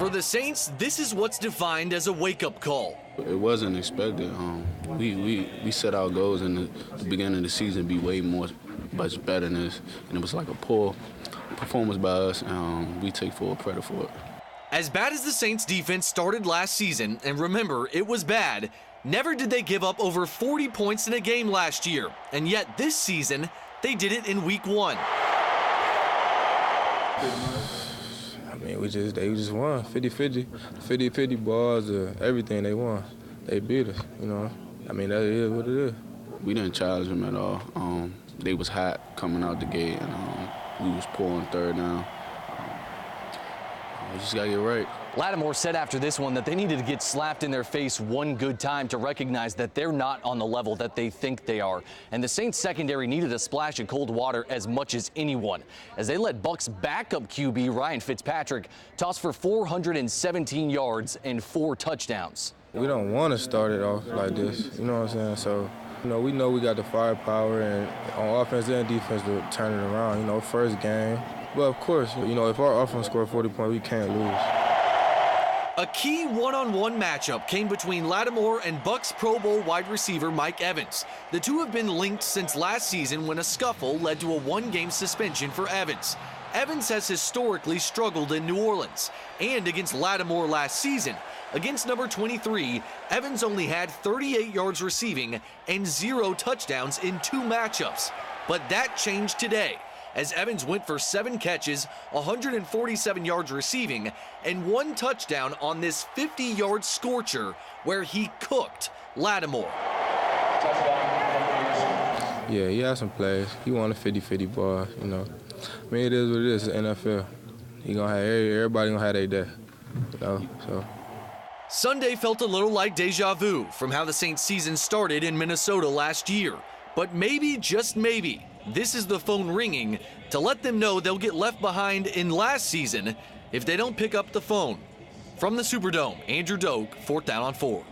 For the Saints, this is what's defined as a wake-up call. It wasn't expected. We set our goals in the beginning of the season be much better than this, and it was like a poor performance by us, and we take full credit for it. As bad as the Saints defense started last season, and remember, it was bad, never did they give up over 40 points in a game last year, and yet this season, they did it in week 1. I mean, they just won 50-50 balls, everything they won. They beat us, you know. I mean, that is what it is. We didn't challenge them at all. They was hot coming out the gate, and we was poor on third down. We just got to get right. Lattimore said after this one that they needed to get slapped in their face one good time to recognize that they're not on the level that they think they are. And the Saints secondary needed a splash of cold water as much as anyone, as they let Bucs backup QB Ryan Fitzpatrick toss for 417 yards and 4 touchdowns. We don't want to start it off like this, you know what I'm saying? So, we know we got the firepower and on offense and defense to turn it around, first game. But of course, if our offense scored 40 points, we can't lose. A key one-on-one matchup came between Lattimore and Bucs Pro Bowl wide receiver Mike Evans. The two have been linked since last season when a scuffle led to a 1-game suspension for Evans. Evans has historically struggled in New Orleans and against Lattimore last season. Against number 23, Evans only had 38 yards receiving and 0 touchdowns in 2 matchups. But that changed today, as Evans went for 7 catches, 147 yards receiving, and 1 touchdown on this 50-yard scorcher where he cooked Lattimore. Yeah, he had some plays. He won a 50-50 ball, I mean, it is what it is. It's NFL. Everybody gonna have their day, so. Sunday felt a little like deja vu from how the Saints season started in Minnesota last year. But maybe, just maybe, this is the phone ringing to let them know they'll get left behind in last season if they don't pick up the phone. From the Superdome, Andrew Doak, 4th Down on 4.